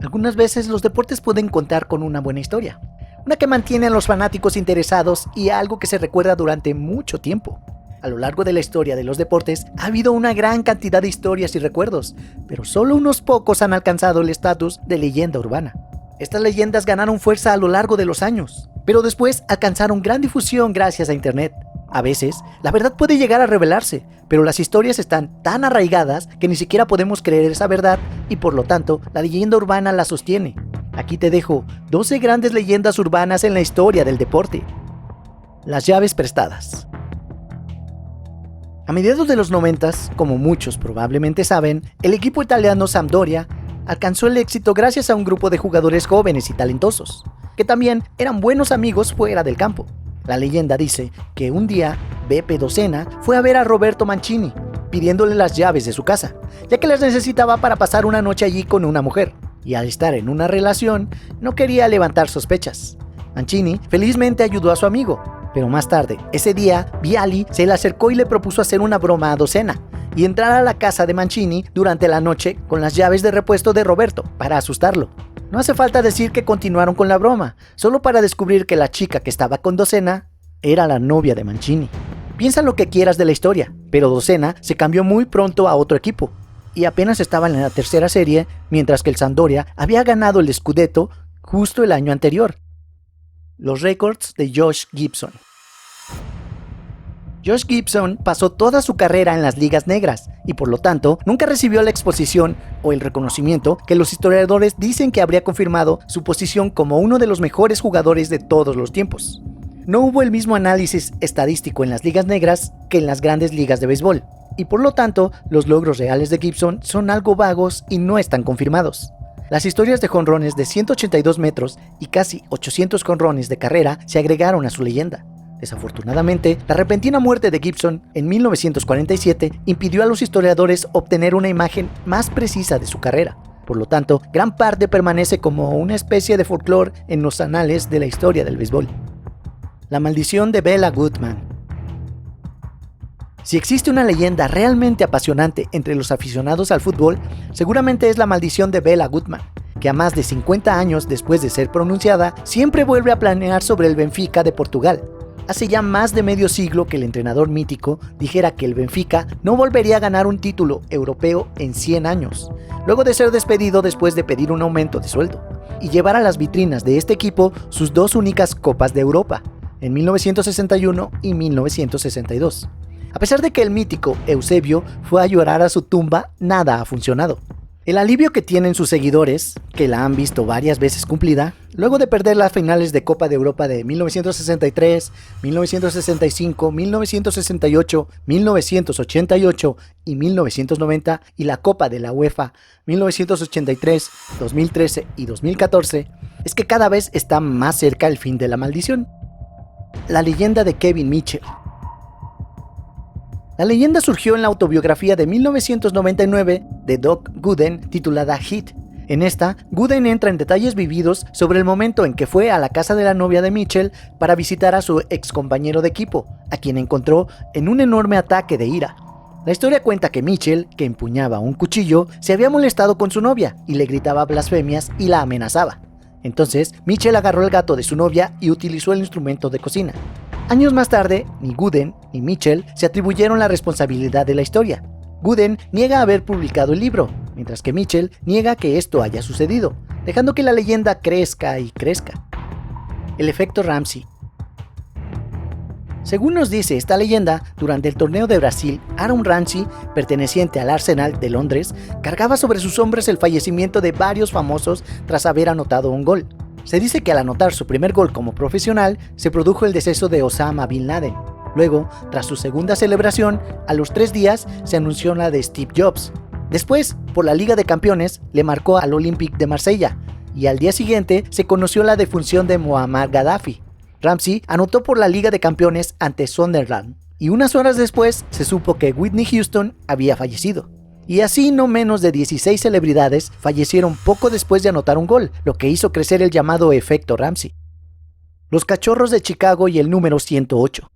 Algunas veces los deportes pueden contar con una buena historia, una que mantiene a los fanáticos interesados y algo que se recuerda durante mucho tiempo. A lo largo de la historia de los deportes ha habido una gran cantidad de historias y recuerdos, pero solo unos pocos han alcanzado el estatus de leyenda urbana. Estas leyendas ganaron fuerza a lo largo de los años, pero después alcanzaron gran difusión gracias a Internet. A veces, la verdad puede llegar a revelarse, pero las historias están tan arraigadas que ni siquiera podemos creer esa verdad y por lo tanto la leyenda urbana la sostiene. Aquí te dejo 12 grandes leyendas urbanas en la historia del deporte. Las llaves prestadas. A mediados de los 90, como muchos probablemente saben, el equipo italiano Sampdoria alcanzó el éxito gracias a un grupo de jugadores jóvenes y talentosos, que también eran buenos amigos fuera del campo. La leyenda dice que un día Beppe Dossena fue a ver a Roberto Mancini, pidiéndole las llaves de su casa, ya que las necesitaba para pasar una noche allí con una mujer, y al estar en una relación, no quería levantar sospechas. Mancini felizmente ayudó a su amigo, pero más tarde, ese día, Vialli se le acercó y le propuso hacer una broma a Dossena, y entrar a la casa de Mancini durante la noche con las llaves de repuesto de Roberto, para asustarlo. No hace falta decir que continuaron con la broma, solo para descubrir que la chica que estaba con Dossena era la novia de Mancini. Piensa lo que quieras de la historia, pero Dossena se cambió muy pronto a otro equipo, y apenas estaba en la tercera serie, mientras que el Sampdoria había ganado el Scudetto justo el año anterior. Los récords de Josh Gibson. Josh Gibson pasó toda su carrera en las ligas negras y por lo tanto nunca recibió la exposición o el reconocimiento que los historiadores dicen que habría confirmado su posición como uno de los mejores jugadores de todos los tiempos. No hubo el mismo análisis estadístico en las ligas negras que en las grandes ligas de béisbol y por lo tanto los logros reales de Gibson son algo vagos y no están confirmados. Las historias de jonrones de 182 metros y casi 800 jonrones de carrera se agregaron a su leyenda. Desafortunadamente, la repentina muerte de Gibson en 1947 impidió a los historiadores obtener una imagen más precisa de su carrera. Por lo tanto, gran parte permanece como una especie de folclore en los anales de la historia del béisbol. La maldición de Bela Goodman. Si existe una leyenda realmente apasionante entre los aficionados al fútbol, seguramente es la maldición de Bela Goodman, que a más de 50 años después de ser pronunciada, siempre vuelve a planear sobre el Benfica de Portugal. Hace ya más de medio siglo que el entrenador mítico dijera que el Benfica no volvería a ganar un título europeo en 100 años, luego de ser despedido después de pedir un aumento de sueldo, y llevar a las vitrinas de este equipo sus dos únicas Copas de Europa, en 1961 y 1962. A pesar de que el mítico Eusebio fue a llorar a su tumba, nada ha funcionado. El alivio que tienen sus seguidores, que la han visto varias veces cumplida, luego de perder las finales de Copa de Europa de 1963, 1965, 1968, 1988 y 1990 y la Copa de la UEFA 1983, 2013 y 2014, es que cada vez está más cerca el fin de la maldición. La leyenda de Kevin Mitchell. La leyenda surgió en la autobiografía de 1999 de Doug Gooden titulada Hit. En esta, Gooden entra en detalles vividos sobre el momento en que fue a la casa de la novia de Mitchell para visitar a su ex compañero de equipo, a quien encontró en un enorme ataque de ira. La historia cuenta que Mitchell, que empuñaba un cuchillo, se había molestado con su novia y le gritaba blasfemias y la amenazaba. Entonces, Mitchell agarró el gato de su novia y utilizó el instrumento de cocina. Años más tarde, ni Gooden ni Mitchell se atribuyeron la responsabilidad de la historia. Gooden niega haber publicado el libro, mientras que Mitchell niega que esto haya sucedido, dejando que la leyenda crezca y crezca. El efecto Ramsey. Según nos dice esta leyenda, durante el torneo de Brasil, Aaron Ramsey, perteneciente al Arsenal de Londres, cargaba sobre sus hombros el fallecimiento de varios famosos tras haber anotado un gol. Se dice que al anotar su primer gol como profesional, se produjo el deceso de Osama Bin Laden. Luego, tras su segunda celebración, a los 3 días se anunció la de Steve Jobs. Después, por la Liga de Campeones, le marcó al Olympique de Marsella, y al día siguiente se conoció la defunción de Muammar Gaddafi. Ramsey anotó por la Liga de Campeones ante Sunderland, y unas horas después se supo que Whitney Houston había fallecido. Y así no menos de 16 celebridades fallecieron poco después de anotar un gol, lo que hizo crecer el llamado efecto Ramsey. Los Cachorros de Chicago y el número 108.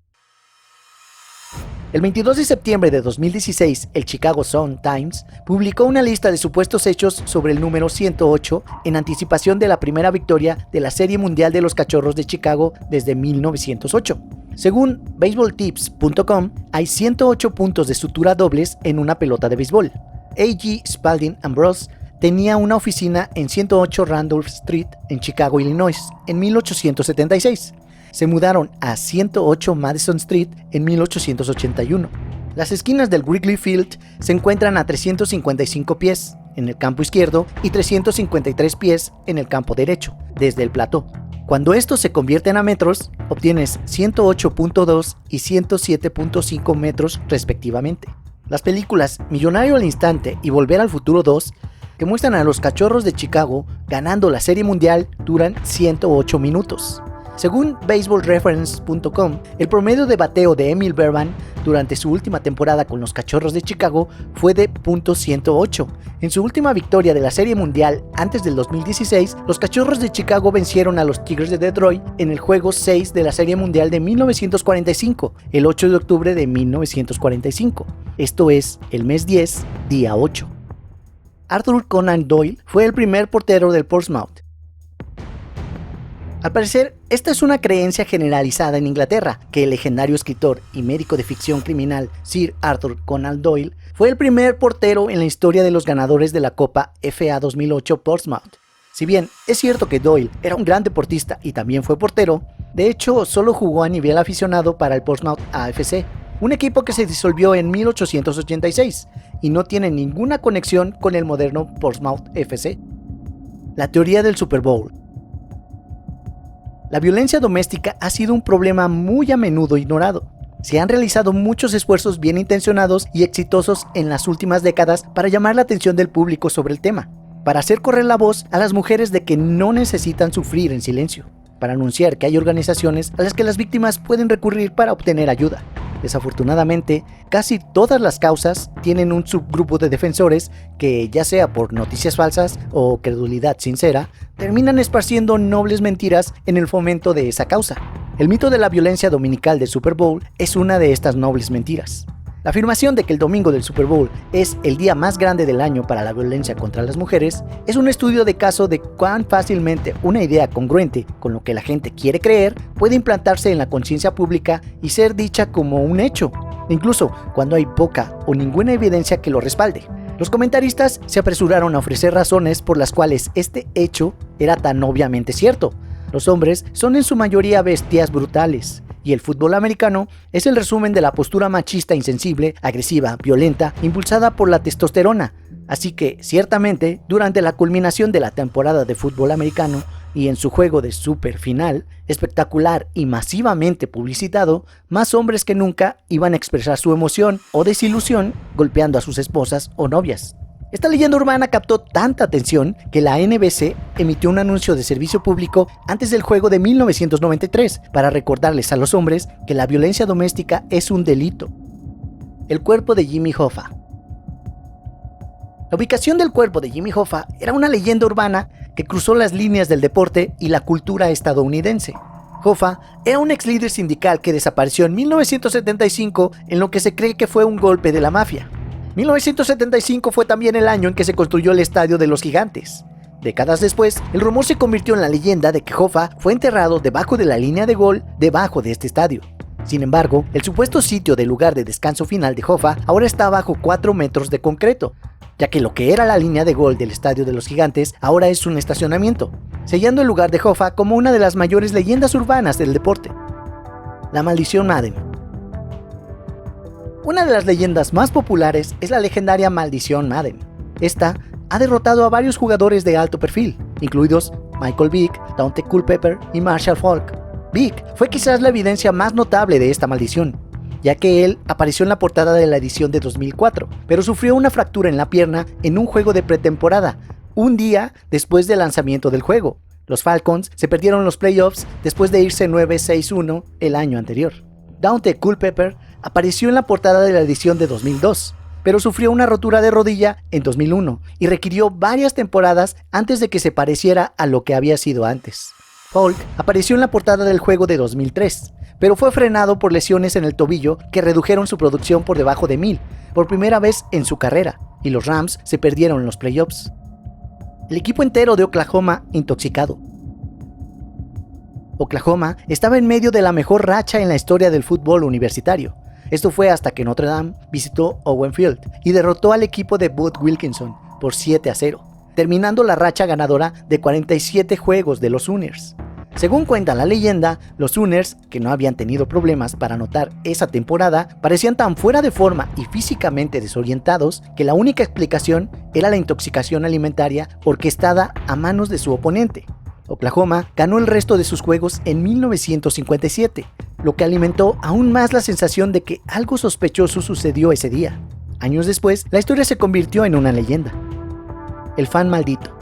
El 22 de septiembre de 2016, el Chicago Sun-Times publicó una lista de supuestos hechos sobre el número 108 en anticipación de la primera victoria de la Serie Mundial de los Cachorros de Chicago desde 1908. Según baseballtips.com, hay 108 puntos de sutura dobles en una pelota de béisbol. A.G. Spalding Ambrose tenía una oficina en 108 Randolph Street en Chicago, Illinois, en 1876. Se mudaron a 108 Madison Street en 1881. Las esquinas del Wrigley Field se encuentran a 355 pies en el campo izquierdo y 353 pies en el campo derecho, desde el plató. Cuando estos se convierten a metros, obtienes 108.2 y 107.5 metros respectivamente. Las películas Millonario al Instante y Volver al Futuro 2, que muestran a los Cachorros de Chicago ganando la Serie Mundial, duran 108 minutos. Según baseballreference.com, el promedio de bateo de Emil Berman durante su última temporada con los Cachorros de Chicago fue de .108. En su última victoria de la Serie Mundial antes del 2016, los Cachorros de Chicago vencieron a los Tigres de Detroit en el juego 6 de la Serie Mundial de 1945, el 8 de octubre de 1945. Esto es el mes 10, día 8. Arthur Conan Doyle fue el primer portero del Portsmouth. Al parecer, esta es una creencia generalizada en Inglaterra, que el legendario escritor y médico de ficción criminal Sir Arthur Conan Doyle fue el primer portero en la historia de los ganadores de la Copa FA 2008 Portsmouth. Si bien es cierto que Doyle era un gran deportista y también fue portero, de hecho solo jugó a nivel aficionado para el Portsmouth AFC, un equipo que se disolvió en 1886 y no tiene ninguna conexión con el moderno Portsmouth FC. La teoría del Super Bowl. La violencia doméstica ha sido un problema muy a menudo ignorado. Se han realizado muchos esfuerzos bien intencionados y exitosos en las últimas décadas para llamar la atención del público sobre el tema, para hacer correr la voz a las mujeres de que no necesitan sufrir en silencio, para anunciar que hay organizaciones a las que las víctimas pueden recurrir para obtener ayuda. Desafortunadamente, casi todas las causas tienen un subgrupo de defensores que, ya sea por noticias falsas o credulidad sincera, terminan esparciendo nobles mentiras en el fomento de esa causa. El mito de la violencia dominical del Super Bowl es una de estas nobles mentiras. La afirmación de que el domingo del Super Bowl es el día más grande del año para la violencia contra las mujeres es un estudio de caso de cuán fácilmente una idea congruente con lo que la gente quiere creer puede implantarse en la conciencia pública y ser dicha como un hecho, incluso cuando hay poca o ninguna evidencia que lo respalde. Los comentaristas se apresuraron a ofrecer razones por las cuales este hecho era tan obviamente cierto. Los hombres son en su mayoría bestias brutales, y el fútbol americano es el resumen de la postura machista insensible, agresiva, violenta, impulsada por la testosterona. Así que, ciertamente, durante la culminación de la temporada de fútbol americano y en su juego de super final, espectacular y masivamente publicitado, más hombres que nunca iban a expresar su emoción o desilusión golpeando a sus esposas o novias. Esta leyenda urbana captó tanta atención que la NBC emitió un anuncio de servicio público antes del juego de 1993 para recordarles a los hombres que la violencia doméstica es un delito. El cuerpo de Jimmy Hoffa. La ubicación del cuerpo de Jimmy Hoffa era una leyenda urbana que cruzó las líneas del deporte y la cultura estadounidense. Hoffa era un ex líder sindical que desapareció en 1975 en lo que se cree que fue un golpe de la mafia. 1975 fue también el año en que se construyó el Estadio de los Gigantes. Décadas después, el rumor se convirtió en la leyenda de que Hoffa fue enterrado debajo de la línea de gol debajo de este estadio. Sin embargo, el supuesto sitio del lugar de descanso final de Hoffa ahora está bajo 4 metros de concreto, ya que lo que era la línea de gol del Estadio de los Gigantes ahora es un estacionamiento, sellando el lugar de Hoffa como una de las mayores leyendas urbanas del deporte. La maldición Madden. Una de las leyendas más populares es la legendaria maldición Madden. Esta ha derrotado a varios jugadores de alto perfil, incluidos Michael Vick, Daunte Culpepper y Marshall Faulk. Vick fue quizás la evidencia más notable de esta maldición, ya que él apareció en la portada de la edición de 2004, pero sufrió una fractura en la pierna en un juego de pretemporada, un día después del lanzamiento del juego. Los Falcons se perdieron los playoffs después de irse 9-6-1 el año anterior. Daunte Culpepper apareció en la portada de la edición de 2002, pero sufrió una rotura de rodilla en 2001 y requirió varias temporadas antes de que se pareciera a lo que había sido antes. Faulk apareció en la portada del juego de 2003, pero fue frenado por lesiones en el tobillo que redujeron su producción por debajo de 1000, por primera vez en su carrera, y los Rams se perdieron en los playoffs. El equipo entero de Oklahoma intoxicado. Oklahoma estaba en medio de la mejor racha en la historia del fútbol universitario. Esto fue hasta que Notre Dame visitó Owen Field y derrotó al equipo de Bud Wilkinson por 7-0, terminando la racha ganadora de 47 juegos de los Sooners. Según cuenta la leyenda, los Sooners, que no habían tenido problemas para anotar esa temporada, parecían tan fuera de forma y físicamente desorientados que la única explicación era la intoxicación alimentaria orquestada a manos de su oponente. Oklahoma ganó el resto de sus juegos en 1957, lo que alimentó aún más la sensación de que algo sospechoso sucedió ese día. Años después, la historia se convirtió en una leyenda. El fan maldito.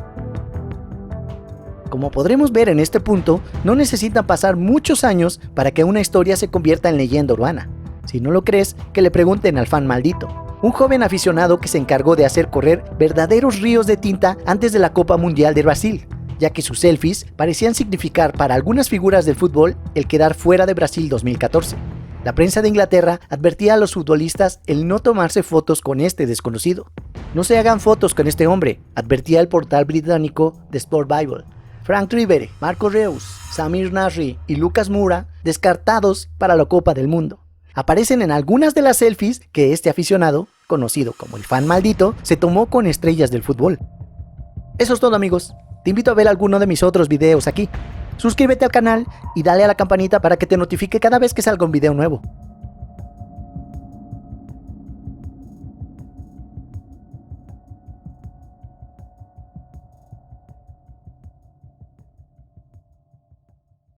Como podremos ver en este punto, no necesitan pasar muchos años para que una historia se convierta en leyenda urbana. Si no lo crees, que le pregunten al fan maldito, un joven aficionado que se encargó de hacer correr verdaderos ríos de tinta antes de la Copa Mundial de Brasil, ya que sus selfies parecían significar para algunas figuras del fútbol el quedar fuera de Brasil 2014. La prensa de Inglaterra advertía a los futbolistas el no tomarse fotos con este desconocido. No se hagan fotos con este hombre, advertía el portal británico The Sport Bible. Frank Rivere, Marco Reus, Samir Nasri y Lucas Moura descartados para la Copa del Mundo. Aparecen en algunas de las selfies que este aficionado, conocido como el fan maldito, se tomó con estrellas del fútbol. Eso es todo, amigos. Te invito a ver alguno de mis otros videos aquí. Suscríbete al canal y dale a la campanita para que te notifique cada vez que salga un video nuevo.